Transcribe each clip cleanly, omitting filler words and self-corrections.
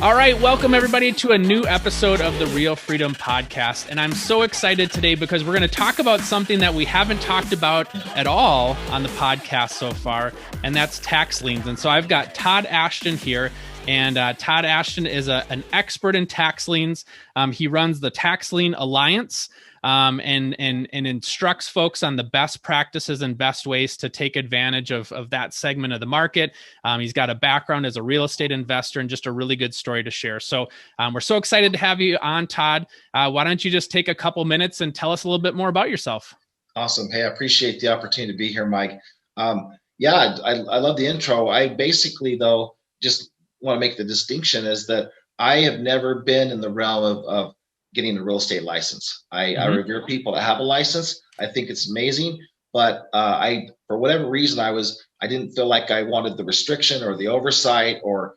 All right, welcome everybody to a new episode of the Real Freedom Podcast. And I'm so excited today because we're going to talk about something that we haven't talked about at all on the podcast so far, and that's tax liens. And so I've got Todd Ashton here. And Todd Ashton is an expert in tax liens. He runs the Tax Lien Alliance and instructs folks on the best practices and best ways to take advantage of that segment of the market. He's got a background as a real estate investor and just a really good story to share. So we're so excited to have you on, Todd. Why don't you just take a couple minutes and tell us a little bit more about yourself? Awesome. Hey, I appreciate the opportunity to be here, Mike. I love the intro. I basically, though, just want to make the distinction is that I have never been in the realm of getting a real estate license. I revere people that have a license. I think it's amazing, but for whatever reason, I didn't feel like I wanted the restriction or the oversight or,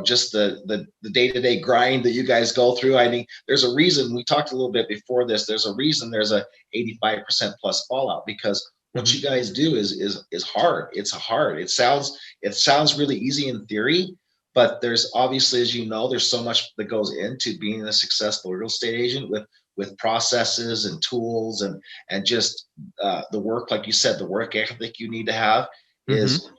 just the day-to-day grind that you guys go through. I think there's a reason, we talked a little bit before this, there's a reason there's a 85% plus fallout, because what you guys do is hard. It's hard. It sounds really easy in theory, but there's obviously, as you know, there's so much that goes into being a successful real estate agent with processes and tools and just the work, like you said, the work ethic you need to have is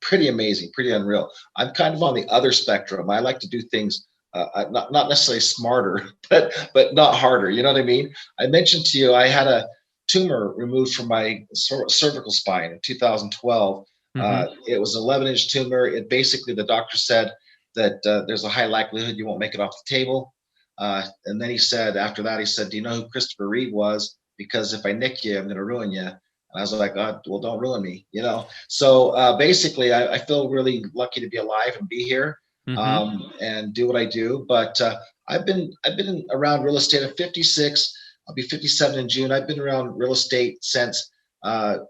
pretty amazing, pretty unreal. I'm kind of on the other spectrum. I like to do things not necessarily smarter, but not harder. You know what I mean? I mentioned to you I had a tumor removed from my cervical spine in 2012. It was an 11-inch tumor. It basically, the doctor said that there's a high likelihood you won't make it off the table. And then after that, he said, do you know who Christopher Reeve was? Because if I nick you, I'm going to ruin you. And I was like, well, don't ruin me, So basically, I feel really lucky to be alive and be here and do what I do. But I've been around real estate. I'm 56. I'll be 57 in June. I've been around real estate since the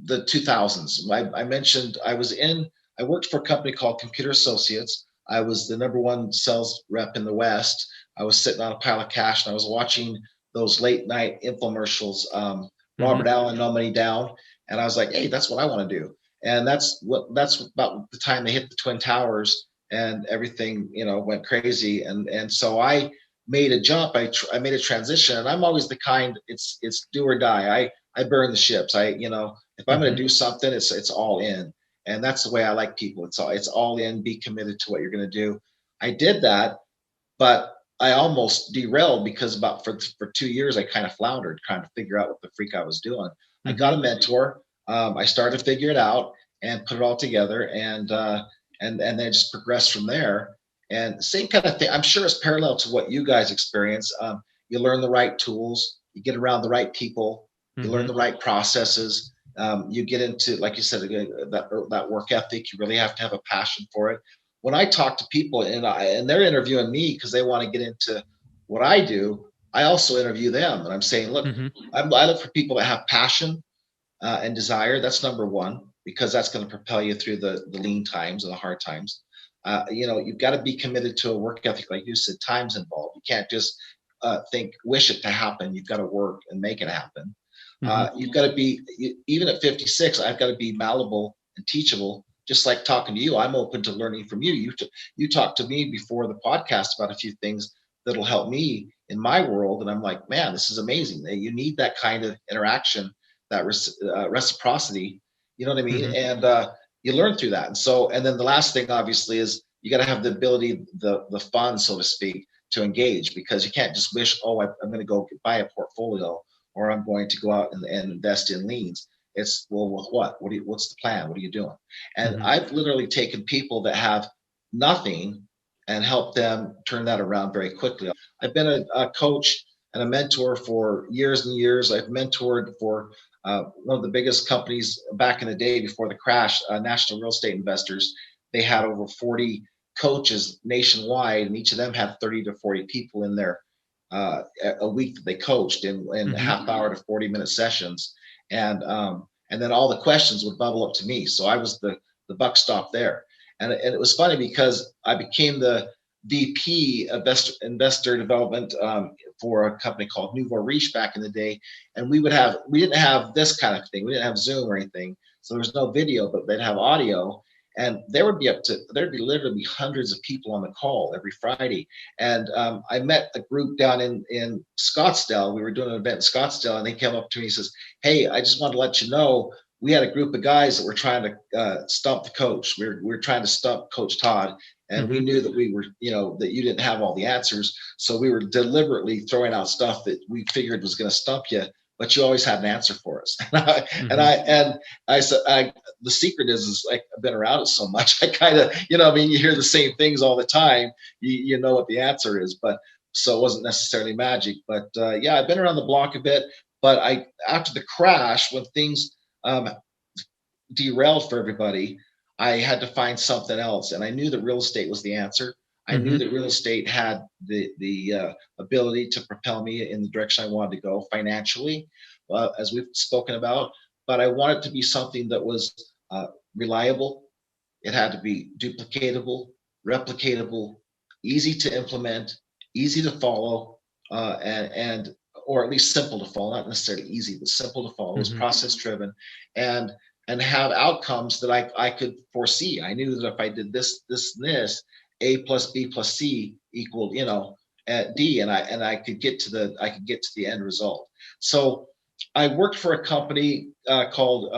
2000s. I mentioned I worked for a company called Computer Associates. I was the number one sales rep in the West. I was sitting on a pile of cash and I was watching those late night infomercials, Robert Allen, No Money Down. And I was like, hey, that's what I want to do. And that's about the time they hit the Twin Towers and everything, went crazy. And so I made a jump. I made a transition, and I'm always the kind, it's do or die. I burn the ships. If I'm going to do something, it's all in. And that's the way I like people. It's all in, be committed to what you're going to do. I did that, but I almost derailed because for 2 years, I kind of floundered, trying to figure out what the freak I was doing. I got a mentor. I started to figure it out and put it all together, and then just progressed from there. And same kind of thing, I'm sure it's parallel to what you guys experience. You learn the right tools, you get around the right people, you learn the right processes. You get into, like you said, that work ethic. You really have to have a passion for it. When I talk to people and they're interviewing me because they want to get into what I do, I also interview them. And I'm saying, look, I look for people that have passion and desire. That's number one, because that's going to propel you through the lean times and the hard times. You've got to be committed to a work ethic. Like you said, time's involved. You can't just wish it to happen. You've got to work and make it happen. You've got to be, even at 56, I've got to be malleable and teachable. Just like talking to you, I'm open to learning from you. You talked to me before the podcast about a few things that'll help me in my world. And I'm like, man, this is amazing. You need that kind of interaction, that reciprocity, you know what I mean? And you learn through that. And then the last thing, obviously, is you got to have the ability, the fun, so to speak, to engage, because you can't just wish, I'm going to go buy a portfolio, or I'm going to go out and invest in liens. It's, well, with what? What's the plan? What are you doing? And I've literally taken people that have nothing and helped them turn that around very quickly. I've been a coach and a mentor for years and years. I've mentored for one of the biggest companies back in the day before the crash, National Real Estate Investors. They had over 40 coaches nationwide, and each of them had 30 to 40 people in there a week that they coached in half hour to 40-minute sessions. And then all the questions would bubble up to me. So I was the buck stop there. And it was funny because I became the VP of investor development for a company called Nouveau Riche back in the day. And we didn't have this kind of thing. We didn't have Zoom or anything. So there was no video, but they'd have audio. And there'd be literally hundreds of people on the call every Friday. And I met a group down in Scottsdale. We were doing an event in Scottsdale, and they came up to me and says, "Hey, I just wanted to let you know we had a group of guys that were trying to stump the coach. We're trying to stump Coach Todd, and we knew that we were, that you didn't have all the answers. So we were deliberately throwing out stuff that we figured was going to stump you, but you always had an answer for us." And I said, the secret is like, I've been around it so much. I kind of, you hear the same things all the time. You know what the answer is, but so it wasn't necessarily magic. But yeah, I've been around the block a bit. But after the crash, when things derailed for everybody, I had to find something else, and I knew that real estate was the answer. I knew that real estate had the ability to propel me in the direction I wanted to go financially, as we've spoken about. But I wanted to be something that was reliable. It had to be duplicatable, replicatable, easy to implement, easy to follow, and or at least simple to follow. Not necessarily easy, but simple to follow. It was process driven, and have outcomes that I could foresee. I knew that if I did this, and this, A plus B plus C equaled, at D, and I could get to the end result. So I worked for a company called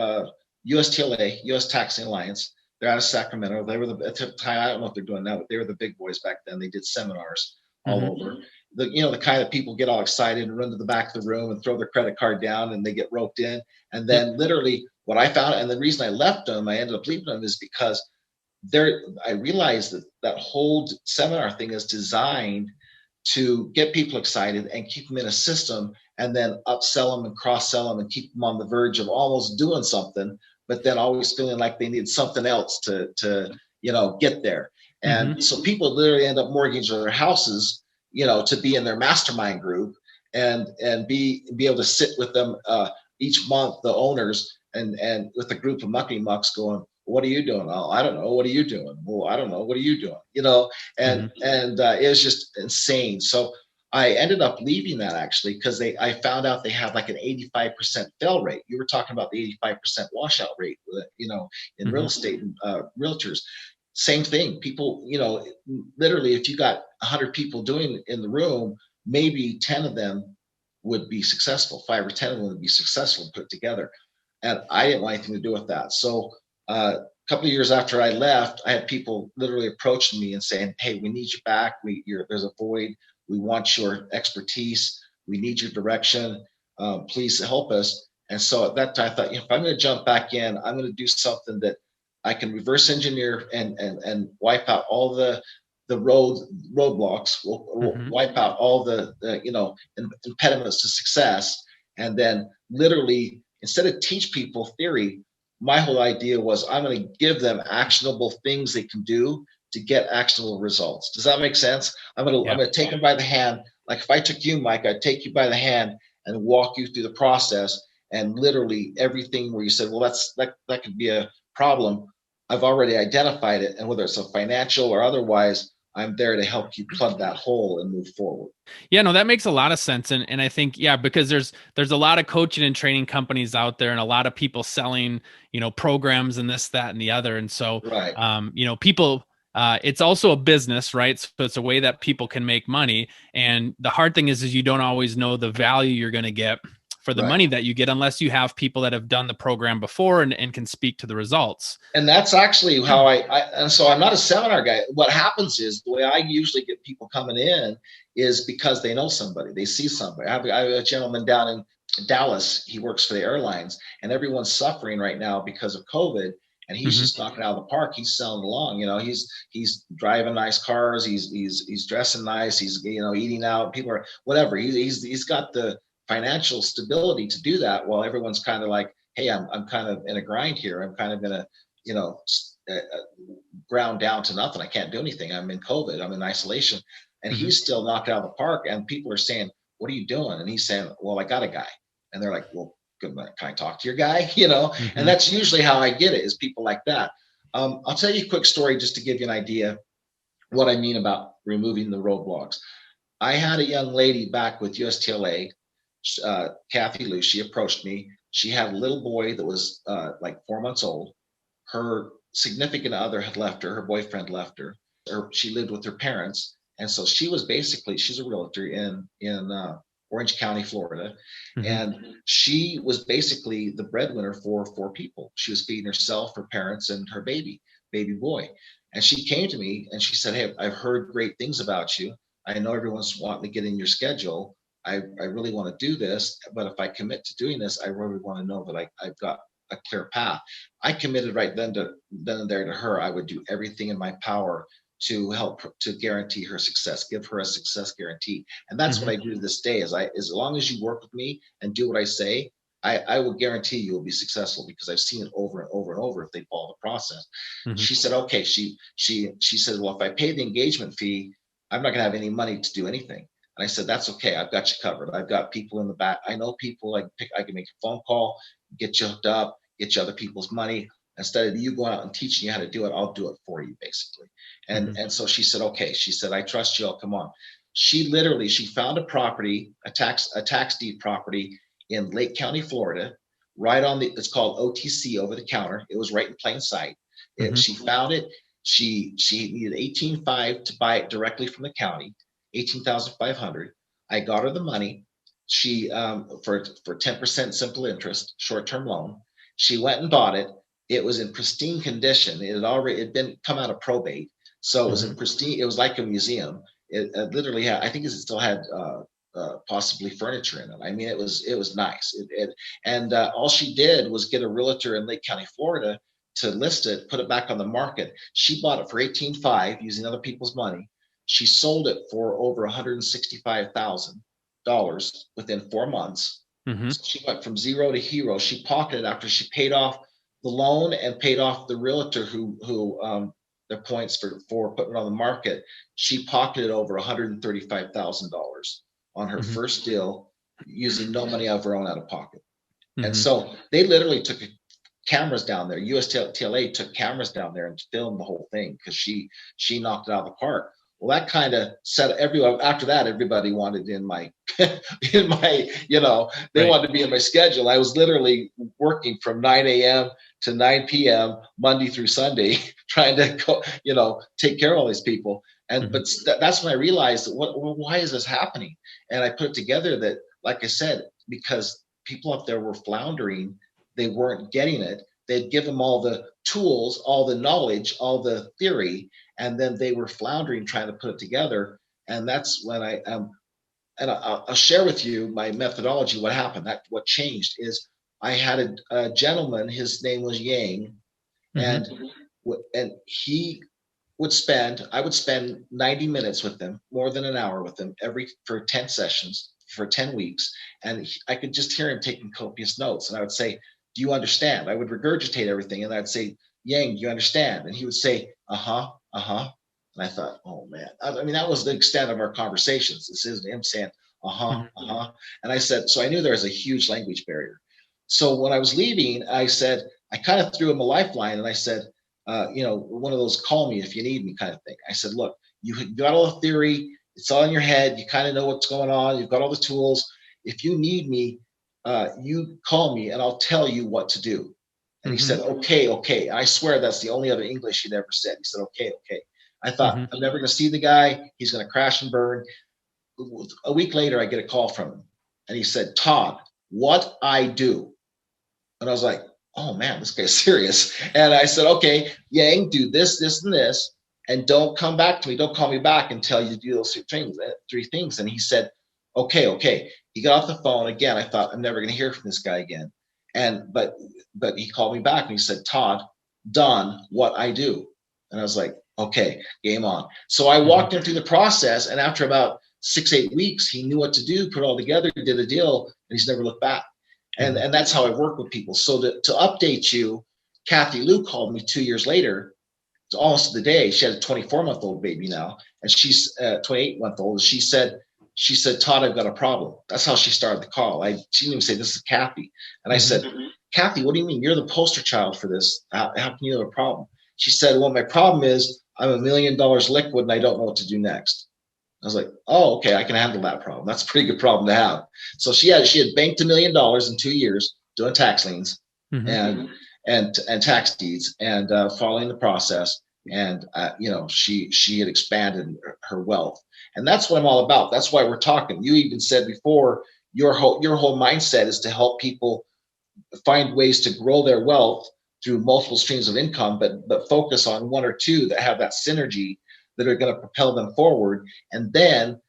USTLA, US Tax Alliance. They're out of Sacramento. They were at the time, I don't know if they're doing now, but they were the big boys back then. They did seminars all over. The kind of people get all excited and run to the back of the room and throw their credit card down, and they get roped in. And then literally what I found, and the reason I left them, I ended up leaving them, is because I realized that whole seminar thing is designed to get people excited and keep them in a system, and then upsell them and cross-sell them and keep them on the verge of almost doing something, but then always feeling like they need something else to get there. And so people literally end up mortgaging their houses, to be in their mastermind group and be able to sit with them each month, the owners, and with a group of mucky mucks going, "What are you doing?" "Oh, I don't know." "What are you doing?" "Well, I don't know." "What are you doing?" And it was just insane. So I ended up leaving that, actually, because I found out they had like an 85% fail rate. You were talking about the 85% washout rate, in real estate and realtors. Same thing. People, literally, if you got 100 people doing in the room, maybe 10 of them would be successful. 5 or 10 of them would be successful and put together. And I didn't want anything to do with that. So a couple of years after I left, I had people literally approaching me and saying, "Hey, we need you back. There's a void. We want your expertise. We need your direction. Please help us." And so at that time, I thought, if I'm going to jump back in, I'm going to do something that I can reverse engineer and wipe out all the roadblocks. We'll wipe out all the impediments to success, and then literally, instead of teach people theory, my whole idea was I'm going to give them actionable things they can do to get actionable results. Does that make sense? I'm going to take them by the hand. Like if I took you, Mike, I'd take you by the hand and walk you through the process, and literally everything where you said, well, that could be a problem, I've already identified it. And whether it's a financial or otherwise, I'm there to help you plug that hole and move forward. Yeah, no, that makes a lot of sense. And I think, because there's a lot of coaching and training companies out there, and a lot of people selling, programs and this, that, and the other. And so, people, it's also a business, right? So it's a way that people can make money. And the hard thing is you don't always know the value you're going to get for the money that you get, unless you have people that have done the program before and can speak to the results. And that's actually how and so I'm not a seminar guy. What happens is, the way I usually get people coming in is because they know somebody, they see somebody. I have a gentleman down in Dallas. He works for the airlines, and everyone's suffering right now because of COVID. And he's just knocking out of the park. He's selling along. He's driving nice cars. He's dressing nice. He's eating out. People are whatever. He's got the financial stability to do that, while everyone's kind of like, hey, I'm kind of in a grind here. I'm kind of in a ground down to nothing. I can't do anything. I'm in COVID. I'm in isolation, and he's still knocked out of the park. And people are saying, "What are you doing?" And he's saying, "Well, I got a guy." And they're like, "Well, good. Can I talk to your guy?" And that's usually how I get it, is people like that. I'll tell you a quick story just to give you an idea what I mean about removing the roadblocks. I had a young lady back with USTLA, Kathy Lou. She approached me. She had a little boy that was like 4 months old, her significant other had left her, her boyfriend left her, or she lived with her parents. And so she was basically, she's a realtor in Orange County, Florida. Mm-hmm. And she was basically the breadwinner for 4 people. She was feeding herself, her parents, and her baby boy. And she came to me and she said, "Hey, I've heard great things about you. I know everyone's wanting to get in your schedule. I really want to do this, but if I commit to doing this, I really want to know that I've got a clear path." I committed right then and there to her. I would do everything in my power to help to guarantee her success, give her a success guarantee. And that's what I do to this day. As long as you work with me and do what I say, I will guarantee you will be successful, because I've seen it over and over and over if they follow the process. She said, okay. She said, well, if I pay the engagement fee, I'm not going to have any money to do anything. And I said, that's okay. I've got you covered. I've got people in the back. I know people. I can make a phone call, get you hooked up, get you other people's money. Instead of you going out and teaching you how to do it, I'll do it for you, basically. And so she said, okay. She said, I trust you. I'll come on. She found a property, a tax deed property in Lake County, Florida, right on it's called OTC, over the counter. It was right in plain sight. She found it. She needed $18,500 to buy it directly from the county, $18,500. I got her the money. She for 10% simple interest, short-term loan. She went and bought it. It was in pristine condition. It had been come out of probate, so it was in pristine. It was like a museum. It literally had, I think it still had possibly furniture in it. I mean, it was nice. And all she did was get a realtor in Lake County, Florida, to list it, put it back on the market. She bought it for $18,500 using other people's money. She sold it for over $165,000 within 4 months. So she went from zero to hero. She pocketed, after she paid off the loan and paid off the realtor who their points for putting it on the market. She pocketed over $135,000 on her first deal, using no money of her own out of pocket. And so they literally took cameras down there. USTLA took cameras down there and filmed the whole thing, because she knocked it out of the park. Well, that kind of set everyone. After that, everybody wanted in my, they wanted to be in my schedule. I was literally working from 9 a.m. to 9 p.m. Monday through Sunday, trying to go, take care of all these people. And but that's when I realized, why is this happening? And I put it together that, like I said, because people up there were floundering, they weren't getting it. They'd give them all the tools, all the knowledge, all the theory, and then they were floundering trying to put it together. And that's when I'll share with you my methodology. What happened? What changed is I had a gentleman. His name was Yang, and he would I would spend 90 minutes with him, more than an hour with him, for 10 sessions for 10 weeks. And I could just hear him taking copious notes. And I would say, do you understand? I would regurgitate everything. And I'd say, Yang, do you understand? And he would say, uh-huh. And I thought, oh man, I mean, that was the extent of our conversations. This is him saying, and I said, so I knew there was a huge language barrier. So when I was leaving, I said, I kind of threw him a lifeline, and I said, one of those call me if you need me kind of thing. I said, look, you got all the theory. It's all in your head. You kind of know what's going on. You've got all the tools. If you need me, you call me and I'll tell you what to do. And he said, okay. I swear that's the only other English he'd ever said. He said, okay. I thought, I'm never going to see the guy. He's going to crash and burn. A week later, I get a call from him. And he said, Todd, what I do? And I was like, oh man, this guy's serious. And I said, okay, Yang, do this, this, and this. And don't come back to me. Don't call me back until you do those three things. And he said, okay. He got off the phone again. I thought, I'm never going to hear from this guy again. But he called me back and he said, Todd, done what I do. And I was like, okay, game on. So I walked him through the process. And after about 6-8 weeks, he knew what to do, put it all together, did a deal, and he's never looked back. And that's how I work with people. So to update you, Kathy Lou called me 2 years later. It's almost the day. She had a 24-month-old baby now, and she's 28-month-old. She said, Todd, I've got a problem. That's how she started the call. She didn't even say, this is Kathy. And I said, Kathy, what do you mean? You're the poster child for this. How can you have a problem? She said, well, my problem is I'm $1 million liquid and I don't know what to do next. I was like, oh, okay, I can handle that problem. That's a pretty good problem to have. So she had banked $1 million in 2 years doing tax liens. Mm-hmm. and tax deeds, and following the process. And she had expanded her wealth, and that's what I'm all about. That's why we're talking. You even said before, your whole mindset is to help people find ways to grow their wealth through multiple streams of income, but focus on one or two that have that synergy that are going to propel them forward, and then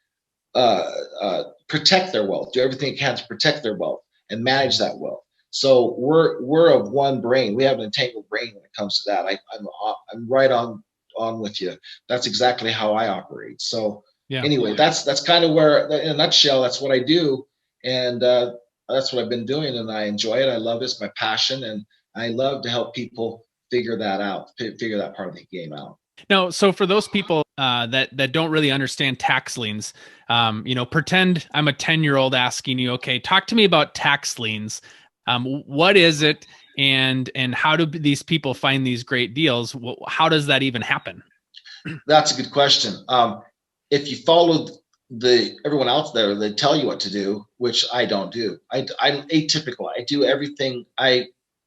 protect their wealth, do everything it can to protect their wealth and manage that wealth. So we're of one brain. We have an entangled brain when it comes to that. I'm right on with you. That's exactly how I operate. So anyway, that's kind of where, in a nutshell, that's what I do, and that's what I've been doing, and I enjoy it. I love it. It's my passion, and I love to help people figure that out, figure that part of the game out. No, so for those people that don't really understand tax liens, pretend I'm a 10-year-old asking you, okay, talk to me about tax liens. What is it, and how do these people find these great deals? How does that even happen? That's a good question. If you followed everyone out there, they tell you what to do, which I don't do. I'm atypical. I do everything.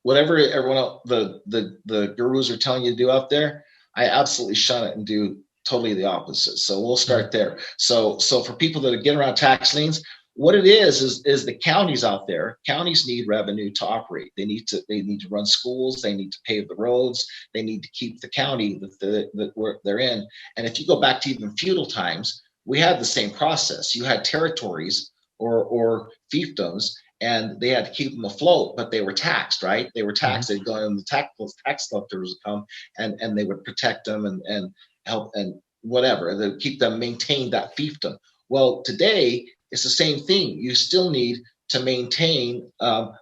Whatever everyone else, the gurus are telling you to do out there, I absolutely shun it and do totally the opposite. So we'll start there. So for people that are getting around tax liens, what it is the counties out there. Counties need revenue to operate. They need to run schools. They need to pave the roads. They need to keep the county that they're in. And if you go back to even feudal times, we had the same process. You had territories or fiefdoms, and they had to keep them afloat, but they were taxed, right? They were taxed. They'd go in, the tax collectors would come and they would protect them and help and whatever. They'd keep them, maintain that fiefdom. Well, today it's the same thing. You still need to maintain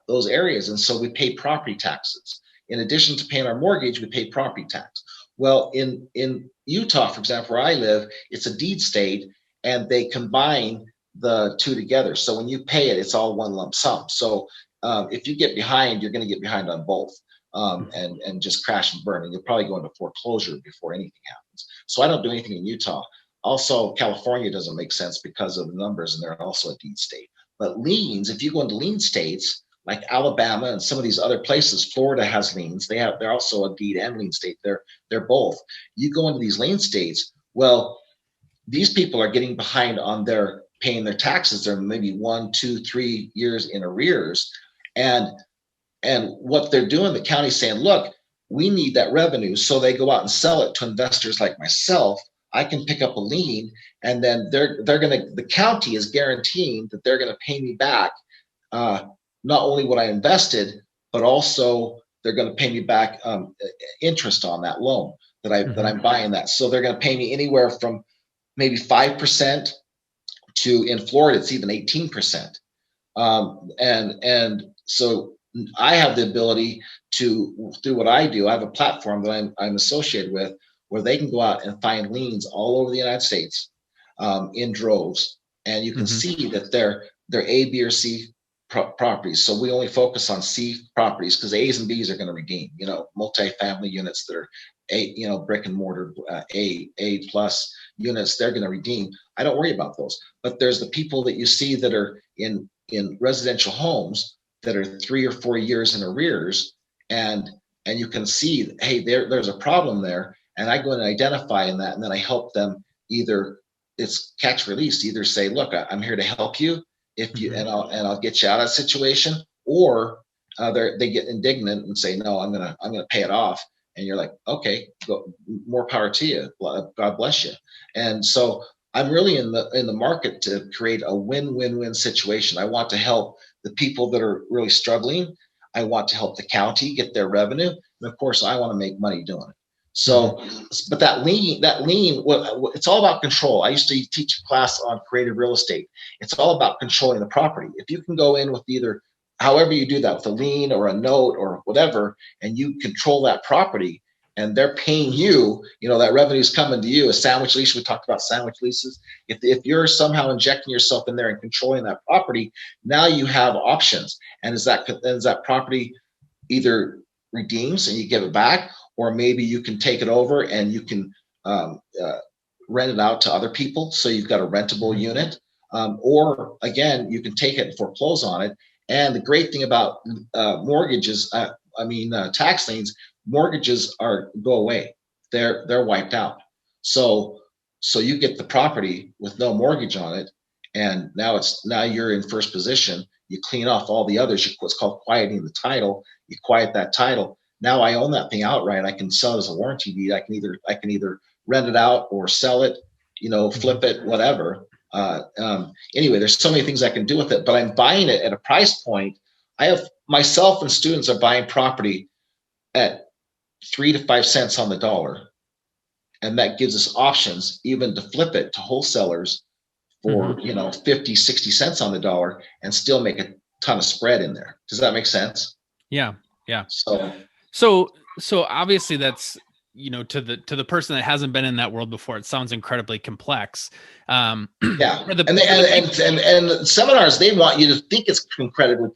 those areas. And so we pay property taxes. In addition to paying our mortgage, we pay property tax. Well, in Utah, for example, where I live, it's a deed state, and they combine the two together. So when you pay it, it's all one lump sum. So if you get behind, you're going to get behind on both, and just crash and burn. And you'll probably go into foreclosure before anything happens. So I don't do anything in Utah. Also, California doesn't make sense because of the numbers, and they're also a deed state. But liens, if you go into lien states like Alabama and some of these other places, Florida has liens. They're also a deed and lien state. They're both. You go into these lien states, well, these people are getting behind on their paying their taxes. They're maybe 1, 2, 3 years in arrears, and what they're doing, the county's saying, look, we need that revenue, so they go out and sell it to investors like myself. I can pick up a lien, and then the county is guaranteeing that they're going to pay me back not only what I invested, but also they're going to pay me back interest on that loan that I'm buying that. So they're going to pay me anywhere from maybe 5% to, in Florida, it's even 18%. And so I have the ability to, through what I do, I have a platform that I'm associated with, where they can go out and find liens all over the United States in droves, and you can see that they're A, B, or C properties. So we only focus on C properties because A's and B's are going to redeem. Multifamily units that are brick and mortar A plus units, they're going to redeem. I don't worry about those. But there's the people that you see that are in residential homes that are 3 or 4 years in arrears, and you can see, hey, there's a problem there. And I go and identify in that, and then I help them. Either it's catch release, either say, look, I'm here to help you if you, and I'll get you out of that situation, or they get indignant and say, no, I'm gonna pay it off. And you're like, okay, more power to you. God bless you. And so I'm really in the market to create a win-win-win situation. I want to help the people that are really struggling. I want to help the county get their revenue, and of course, I want to make money doing it. So, but that lien, it's all about control. I used to teach a class on creative real estate. It's all about controlling the property. If you can go in with either, however you do that, with a lien or a note or whatever, and you control that property, and they're paying you, that revenue is coming to you. A sandwich lease, we talked about sandwich leases. If you're somehow injecting yourself in there and controlling that property, now you have options. And as that property either redeems and you give it back, or maybe you can take it over and you can rent it out to other people. So you've got a rentable unit, or again, you can take it and foreclose on it. And the great thing about mortgages, tax liens, mortgages go away. They're wiped out. So you get the property with no mortgage on it, and now you're in first position. You clean off all the others. What's called quieting the title. You quiet that title. Now I own that thing outright. I can sell it as a warranty deed. I can either rent it out or sell it, flip it, whatever. Anyway, there's so many things I can do with it, but I'm buying it at a price point. I have myself and students are buying property at 3 to 5 cents on the dollar. And that gives us options even to flip it to wholesalers for, 50, 60 cents on the dollar and still make a ton of spread in there. Does that make sense? Yeah. Yeah. So obviously that's, to the person that hasn't been in that world before, it sounds incredibly complex. Yeah. And seminars, they want you to think it's incredibly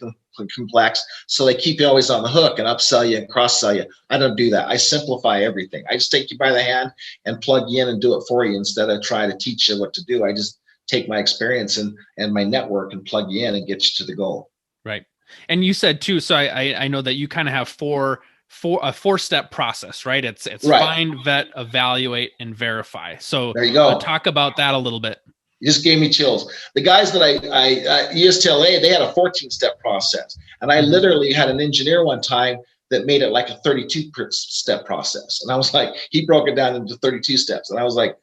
complex. So they keep you always on the hook and upsell you and cross sell you. I don't do that. I simplify everything. I just take you by the hand and plug you in and do it for you instead of try to teach you what to do. I just take my experience and my network and plug you in and get you to the goal. Right. And you said too, so I know that you kind of have a 4-step process, right? It's right. Find, vet, evaluate, and verify. So there you go. Talk about that a little bit. You just gave me chills. The guys that I USTLA, they had a 14-step process. And I literally had an engineer one time that made it like a 32-step process. And I was like, he broke it down into 32 steps. And I was like,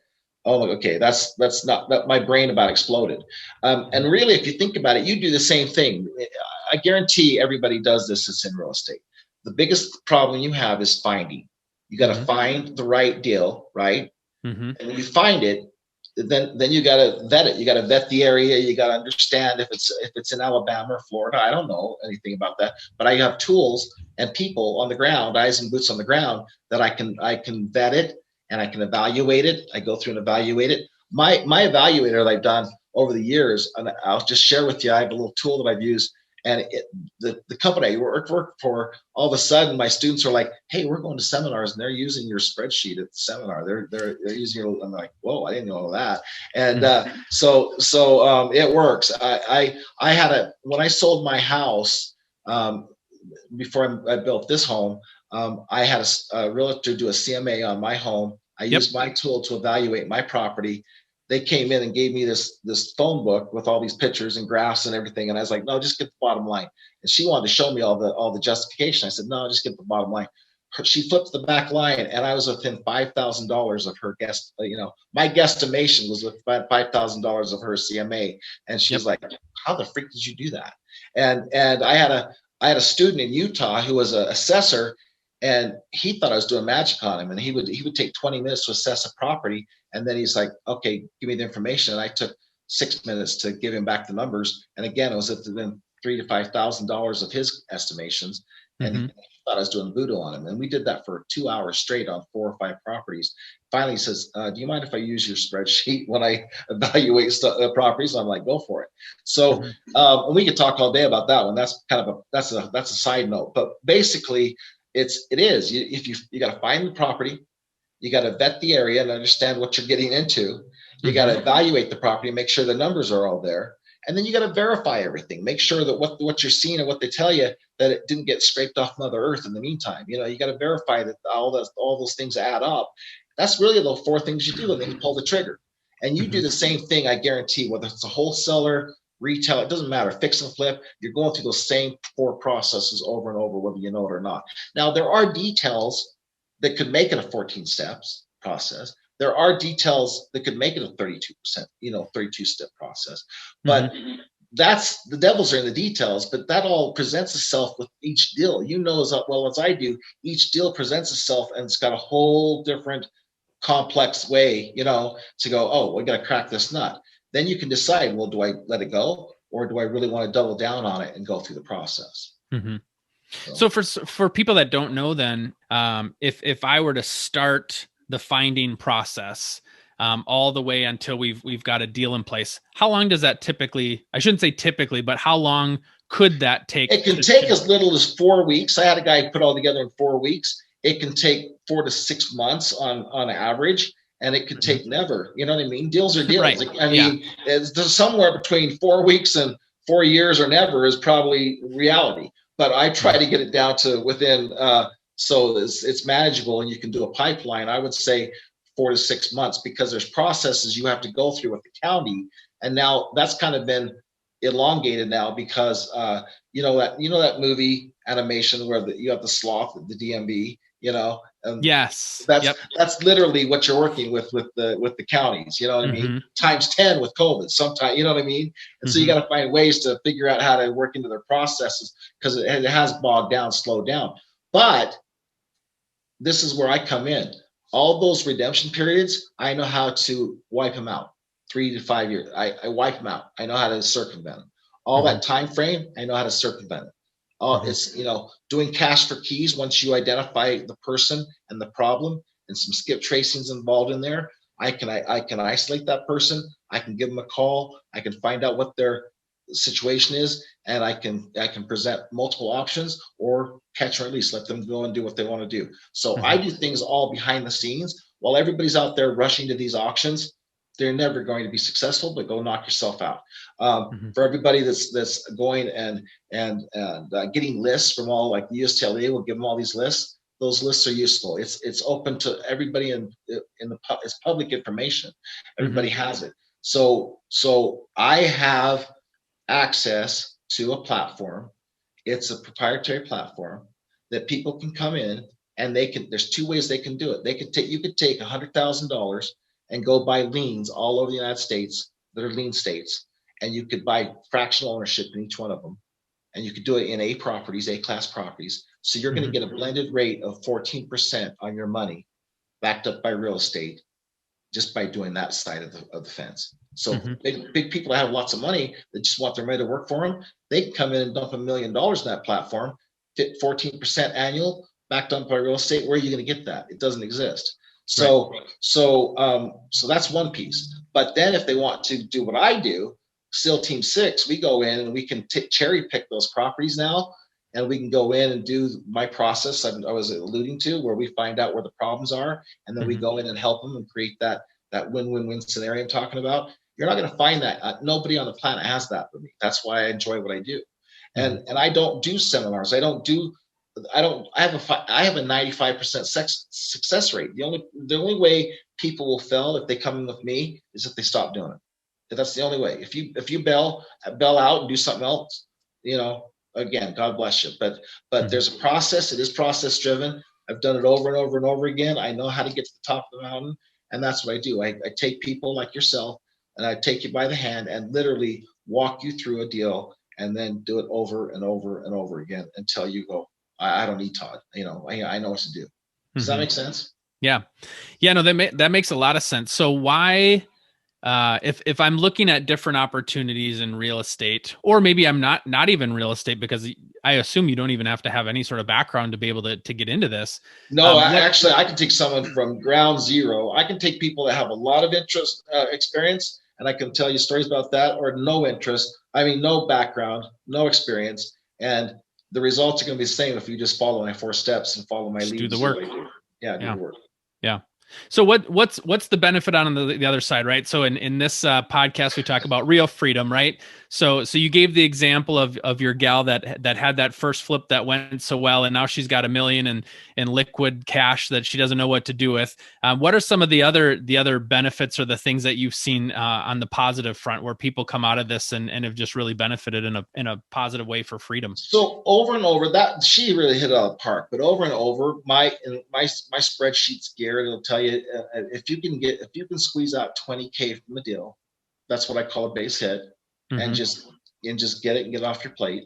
oh, okay, that's not that. My brain about exploded. And really, if you think about it, you do the same thing. I guarantee everybody does this that's in real estate. The biggest problem you have is finding. You got to find the right deal, right? And when you find it, then you got to vet it. You got to vet the area. You got to understand if it's in Alabama or Florida. I don't know anything about that, but I have tools and people on the ground, eyes and boots on the ground, that I can vet it and I can evaluate it. I go through and evaluate it. My evaluator that I've done over the years, and I'll just share with you, I have a little tool that I've used. And the company I work for, all of a sudden my students are like, hey, we're going to seminars and they're using your spreadsheet at the seminar. They're using your, I'm like, whoa, I didn't know all that. And so it works. When I sold my house, before I built this home, I had a realtor do a CMA on my home. I used my tool to evaluate my property. They came in and gave me this phone book with all these pictures and graphs and everything. And I was like, no, just get the bottom line. And she wanted to show me all the justification. I said, no, just get the bottom line. She flipped the back line and I was within $5,000 of her guess. My guesstimation was with $5,000 of her CMA. And she was like, how the freak did you do that? And I had a student in Utah who was an assessor, and he thought I was doing magic on him. And he would take 20 minutes to assess a property. And then he's like, okay, give me the information. And I took 6 minutes to give him back the numbers. And again, it was within $3,000 to $5,000 of his estimations. And he thought I was doing voodoo on him. And we did that for 2 hours straight on 4 or 5 properties. Finally, he says, do you mind if I use your spreadsheet when I evaluate properties? I'm like, go for it. So and we could talk all day about that one. That's kind of that's a side note. But basically, it is. You got to find the property. You got to vet the area and understand what you're getting into. You got to evaluate the property, make sure the numbers are all there. And then you got to verify everything. Make sure that what you're seeing and what they tell you, that it didn't get scraped off Mother Earth in the meantime. You got to verify that all those things add up. That's really the 4 things you do, and then you pull the trigger. And you do the same thing, I guarantee, whether it's a wholesaler, retail, it doesn't matter, fix and flip, you're going through those same 4 processes over and over, whether you know it or not. Now, there are details that could make it a 14 steps process. There are details that could make it a 32-step process. But that's the devils are in the details, but that all presents itself with each deal. As well as I do, each deal presents itself and it's got a whole different complex way, to go, oh, we got to crack this nut. Then you can decide, well, do I let it go or do I really want to double down on it and go through the process? So for people that don't know, then if I were to start the finding process all the way until we've got a deal in place, how long does that typically? I shouldn't say typically, but how long could that take? It can take as little as 4 weeks. I had a guy put all together in 4 weeks. It can take 4 to 6 months on average. And it could take never, you know what I mean? Deals are deals. Right. I mean, it's somewhere between 4 weeks and 4 years or never is probably reality. but I try to get it down to within, so it's manageable and you can do a pipeline. I would say 4 to 6 months, because there's processes you have to go through with the county. And now that's kind of been elongated now because, that movie animation where you have the sloth, the DMV, and Yes. that's literally what you're working with the counties, you know what I mean? Times 10 with COVID sometimes, you know what I mean? And so you got to find ways to figure out how to work into their processes, because it has bogged down, slowed down. But this is where I come in. All those redemption periods, I know how to wipe them out. 3 to 5 years, I wipe them out. I know how to circumvent them. All that time frame, I know how to circumvent it. It's doing cash for keys. Once you identify the person and the problem, and some skip tracings involved in there, I can isolate that person. I can give them a call. I can find out what their situation is, and I can present multiple options, or catch or release, let them go and do what they want to do. So I do things all behind the scenes while everybody's out there rushing to these auctions. They're never going to be successful, but go knock yourself out. For everybody that's going and getting lists from all, like the USTLA will give them all these lists. Those lists are useful. It's open to everybody, it's public information. Everybody has it. So I have access to a platform. It's a proprietary platform that people can come in, and there's two ways they can do it. You could take $100,000 and go buy liens all over the United States that are lien states, and you could buy fractional ownership in each one of them, and you could do it in A-class properties. So you're going to get a blended rate of 14% on your money, backed up by real estate, just by doing that side of the fence. So big people that have lots of money that just want their money to work for them, they can come in and dump $1 million in that platform, 14% annual, backed up by real estate. Where are you going to get that? It doesn't exist. So that's one piece. But then if they want to do what I do, SEAL Team 6, we go in and we can cherry pick those properties now, and we can go in and do my process I was alluding to, where we find out where the problems are, and then we go in and help them and create that win-win-win scenario I'm talking about. You're not going to find that. Nobody on the planet has that with me. That's why I enjoy what I do. And I don't do seminars. I have a 95% success rate. The only way people will fail if they come in with me is if they stop doing it. That's the only way. If you bail out and do something else, again, God bless you. But there's a process. It is process driven. I've done it over and over and over again. I know how to get to the top of the mountain, and that's what I do. I take people like yourself, and I take you by the hand and literally walk you through a deal, and then do it over and over and over again until you go, I don't need Todd. I know what to do. Does that make sense? Yeah. No, that makes a lot of sense. So why, if I'm looking at different opportunities in real estate, or maybe I'm not even real estate, because I assume you don't even have to have any sort of background to be able to get into this. No, actually, I can take someone from ground zero. I can take people that have a lot of interest, experience, and I can tell you stories about that, or no interest. I mean, no background, no experience, and the results are going to be the same if you just follow my 4 steps and follow my lead. Do the work. Yeah, do the work. Yeah. So what's the benefit on the other side, right? So in this podcast, we talk about real freedom, right? So you gave the example of your gal that had that first flip that went so well, and now she's got $1 million in liquid cash that she doesn't know what to do with. What are some of the other benefits, or the things that you've seen on the positive front, where people come out of this and have just really benefited in a positive way for freedom? So over and over, that she really hit it out of the park. But over and over, my spreadsheet's geared. It'll tell you if you can squeeze out 20K from a deal, that's what I call a base hit, and just get it and get it off your plate.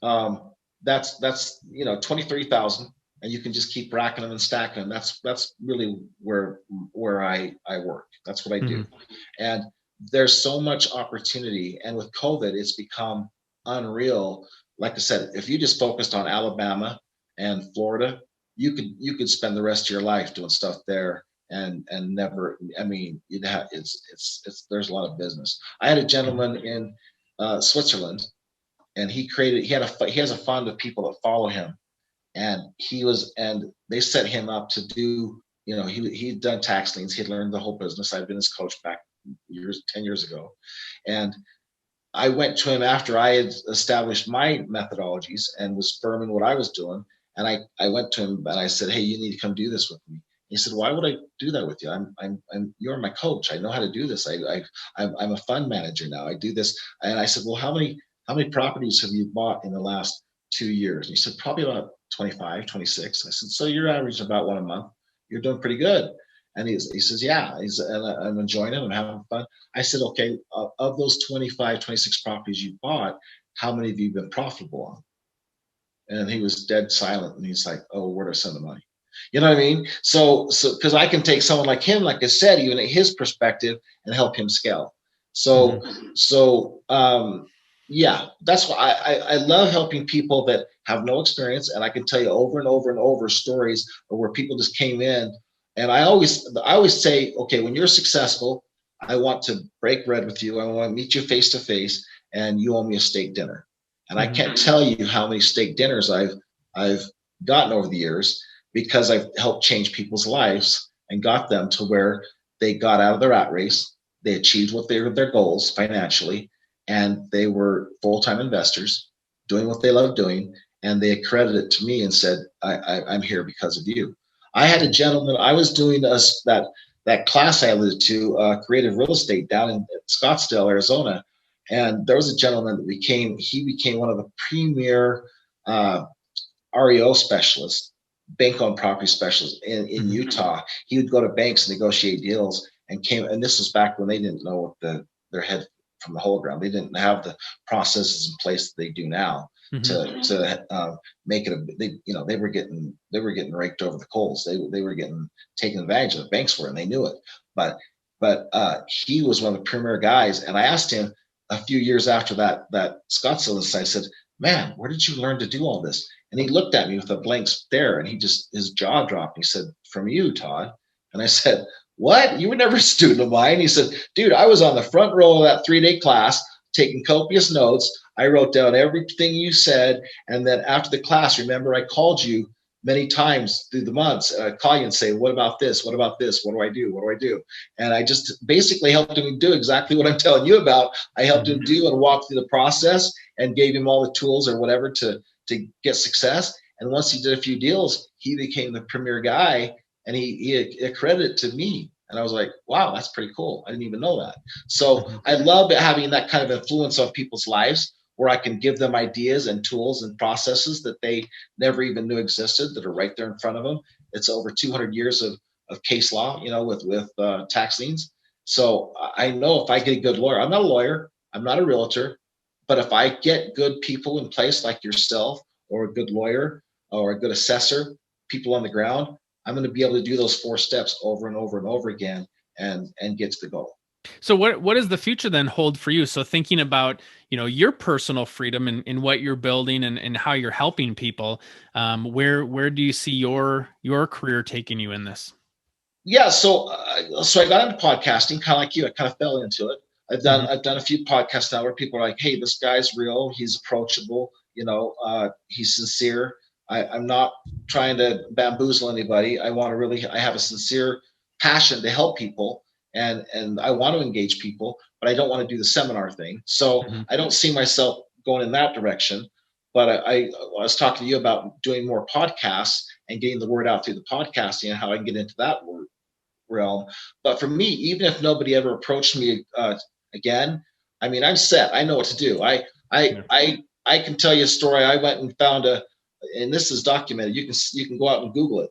That's 20-30,000, and you can just keep racking them and stacking them. That's really where I work. That's what I do. And there's so much opportunity, and with COVID, it's become unreal. Like I said, if you just focused on Alabama and Florida, you could spend the rest of your life doing stuff there and never. I mean, there's a lot of business. I had a gentleman in Switzerland, and he has a fund of people that follow him, and they set him up to do. He'd done tax liens. He'd learned the whole business. I'd been his coach back 10 years ago, and I went to him after I had established my methodologies and was firm in what I was doing. And I went to him and I said, hey, you need to come do this with me. He said, why would I do that with you? You're my coach. I know how to do this. I'm a fund manager now. I do this. And I said, well, how many properties have you bought in the last 2 years? And he said, probably about 25, 26. I said, so you're averaging about one a month. You're doing pretty good. And he says, yeah, and I'm enjoying it. I'm having fun. I said, okay, of those 25, 26 properties you bought, how many have you been profitable on? And he was dead silent. And he's like, oh, where do I send the money? You know what I mean? So because I can take someone like him, like I said, even at his perspective, and help him scale. So, yeah, that's why I love helping people that have no experience. And I can tell you over and over and over stories of where people just came in. And I always say, okay, when you're successful, I want to break bread with you. I want to meet you face to face, and you owe me a steak dinner. And I can't tell you how many steak dinners I've gotten over the years, because I've helped change people's lives and got them to where they got out of the rat race. They achieved what their goals financially, and they were full-time investors doing what they love doing. And they accredited it to me and said, I'm here because of you. I had a gentleman, I was doing that class I alluded to, creative real estate down in Scottsdale, Arizona. And there was a gentleman that became one of the premier REO specialists, bank owned property specialists in Utah. He would go to banks and negotiate deals, and this was back when they didn't know what their head from the hologram. They didn't have the processes in place that they do now to make it they were getting raked over the coals. They were getting taken advantage of. The banks were, and they knew it. But he was one of the premier guys. And I asked him a few years after that Scottsdale, I said, man, where did you learn to do all this? And he looked at me with a blank stare, and his jaw dropped. He said, from you, Todd. And I said, what? You were never a student of mine. He said, dude, I was on the front row of that 3-day class taking copious notes. I wrote down everything you said. And then after the class, remember, I called you many times through the months. I'd call you and say, what about this? What about this? What do I do? What do I do? And I just basically helped him do exactly what I'm telling you about. I helped him do and walk through the process and gave him all the tools or whatever to get success. And once he did a few deals, he became the premier guy, and he accredited to me. And I was like, wow, that's pretty cool. I didn't even know that. So I love having that kind of influence on people's lives, where I can give them ideas and tools and processes that they never even knew existed, that are right there in front of them. It's over 200 years of case law, with tax liens. So I know if I get a good lawyer, I'm not a lawyer, I'm not a realtor, but if I get good people in place like yourself, or a good lawyer, or a good assessor, people on the ground, I'm going to be able to do those 4 steps over and over and over again and get to the goal. So what does the future then hold for you? So thinking about, your personal freedom and what you're building and how you're helping people, where do you see your career taking you in this? Yeah. So I got into podcasting kind of like you. I kind of fell into it. I've done a few podcasts now where people are like, hey, this guy's real. He's approachable. He's sincere. I'm not trying to bamboozle anybody. I have a sincere passion to help people, and I want to engage people, but I don't want to do the seminar thing. So I don't see myself going in that direction. But I was talking to you about doing more podcasts and getting the word out through the podcasting and how I can get into that realm. But for me, even if nobody ever approached me again, I mean, I'm set. I know what to do. I can tell you a story. I went and found and this is documented. You can go out and Google it.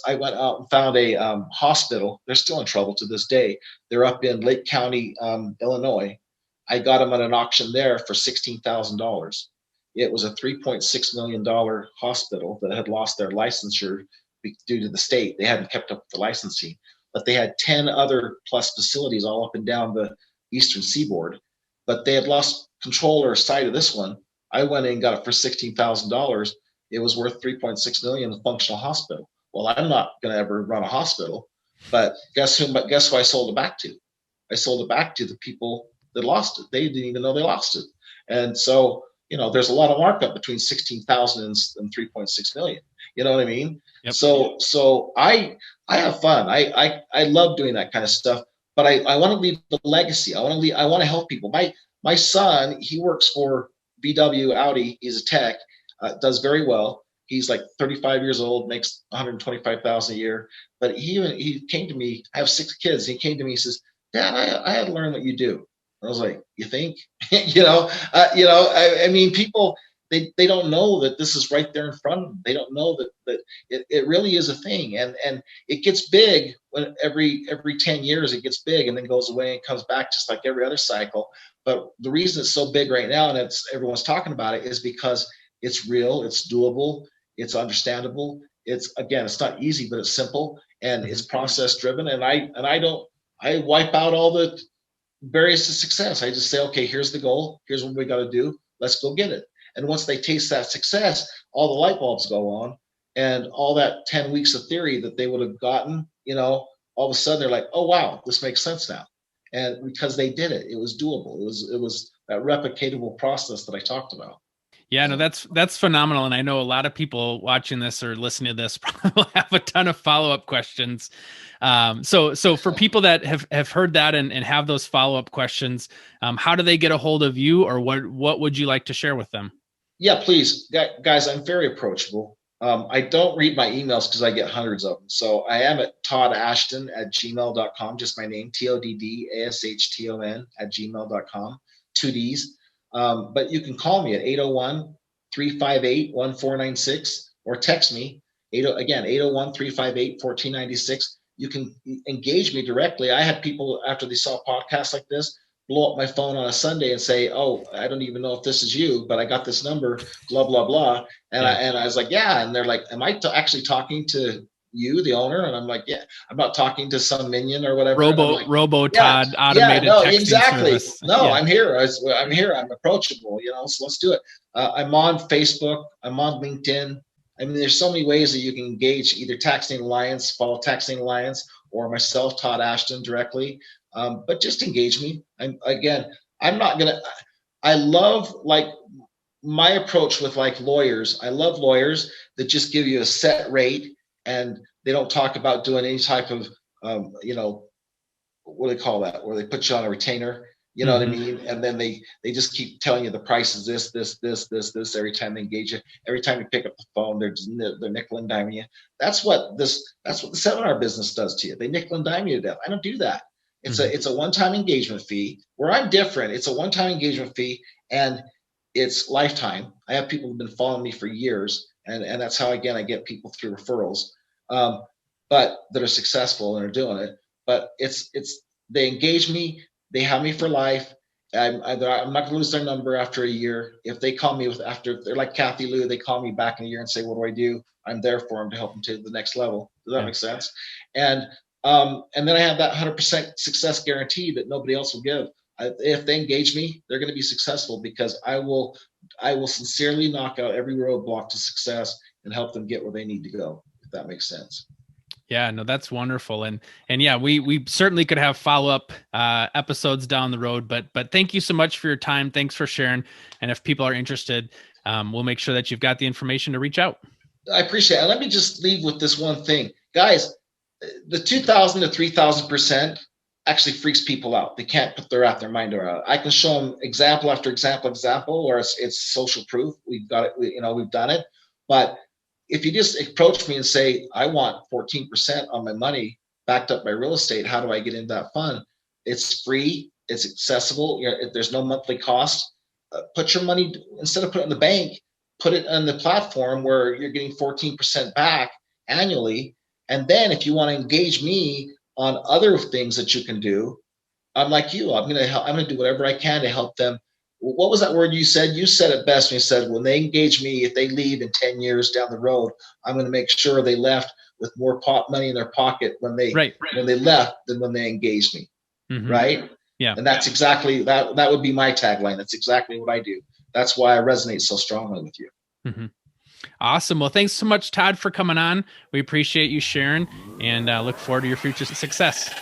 I went out and found a hospital. They're still in trouble to this day. They're up in Lake County, Illinois. I got them at an auction there for $16,000. It was a $3.6 million hospital that had lost their licensure due to the state. They hadn't kept up with the licensing, but they had 10 other plus facilities all up and down the eastern seaboard, but they had lost control or sight of this one. I went in and got it for $16,000. It was worth $3.6 million in a functional hospital. Well, I'm not going to ever run a hospital, but guess who I sold it back to? I sold it back to the people that lost it. They didn't even know they lost it. And so, there's a lot of markup between 16,000 and 3.6 million. You know what I mean? Yep. So I have fun. I love doing that kind of stuff, but I want to leave a legacy. I want to help people. My son, he works for VW Audi. He's a tech, does very well. He's like 35 years old, makes 125,000 a year. But he came to me. I have 6 kids. He came to me. He says, "Dad, I had to learn what you do." I was like, "You think?" I mean, people, they don't know that this is right there in front of them. They don't know that it really is a thing, and it gets big when every 10 years it gets big and then goes away and comes back just like every other cycle. But the reason it's so big right now and everyone's talking about it is because it's real, it's doable, it's understandable. It's not easy, but it's simple and it's process driven. And I wipe out all the barriers to success. I just say, okay, here's the goal. Here's what we got to do. Let's go get it. And once they taste that success, all the light bulbs go on, and all that 10 weeks of theory that they would have gotten, all of a sudden they're like, oh, wow, this makes sense now. And because they did it, it was doable. It was that replicatable process that I talked about. Yeah, no, that's phenomenal. And I know a lot of people watching this or listening to this probably will have a ton of follow-up questions. So for people that have heard that and have those follow-up questions, how do they get a hold of you, or what would you like to share with them? Yeah, please, guys, I'm very approachable. I don't read my emails because I get hundreds of them. So I am at toddashton@gmail.com, just my name, TODDASHTON@gmail.com, 2 Ds. But you can call me at 801-358-1496 or text me, 801-358-1496. You can engage me directly. I had people, after they saw podcasts like this, blow up my phone on a Sunday and say, "Oh, I don't even know if this is you, but I got this number, blah, blah, blah." And I was like, "Yeah." And they're like, "Am I actually talking to you, the owner?" And I'm like, "Yeah, I'm not talking to some minion or whatever." Todd automated texting exactly. service. No, yeah. I'm here. I'm approachable, so let's do it. I'm on Facebook. I'm on LinkedIn. I mean, there's so many ways that you can engage, either Tax Lien Alliance, follow Tax Lien Alliance, or myself, Todd Ashton, directly. But just engage me. I love, like, my approach with, like, lawyers. I love lawyers that just give you a set rate and they don't talk about doing any type of, what do they call that? Where they put you on a retainer, you know what I mean? And then they just keep telling you the price is this every time they engage you. Every time you pick up the phone, they're nickel and diming you. That's what the seminar business does to you. They nickel and dime you to death. I don't do that. It's a one-time engagement fee. Where I'm different, it's a one-time engagement fee and it's lifetime. I have people who've been following me for years, and that's how, again, I get people through referrals, but that are successful and are doing it. But they engage me, they have me for life. I'm not going to lose their number after a year. If they call me they're like Kathy Lou, they call me back in a year and say, "What do I do?" I'm there for them to help them to the next level. Does that make sense? And then I have that 100% success guarantee that nobody else will give. If they engage me, they're going to be successful because I will sincerely knock out every roadblock to success and help them get where they need to go, if that makes sense. Yeah, no, that's wonderful. And yeah, we certainly could have follow-up episodes down the road, but thank you so much for your time. Thanks for sharing. And if people are interested, we'll make sure that you've got the information to reach out. I appreciate it. Let me just leave with this one thing, guys. The 2,000 to 3,000% actually freaks people out. They can't wrap their mind around it. I can show them example after example, where it's social proof. We've got it. We've done it. But if you just approach me and say, "I want 14% on my money backed up by real estate, how do I get into that fund?" It's free. It's accessible. There's no monthly cost. Put your money, instead of putting it in the bank, put it on the platform where you're getting 14% back annually. And then if you want to engage me on other things that you can do, I'm like you. I'm gonna do whatever I can to help them. What was that word you said? You said it best when you said, when they engage me, if they leave in 10 years down the road, I'm going to make sure they left with more money in their pocket when they left than when they engaged me. Right? Yeah. And that's exactly that. That would be my tagline. That's exactly what I do. That's why I resonate so strongly with you. Awesome. Well, thanks so much, Todd, for coming on. We appreciate you sharing and look forward to your future success.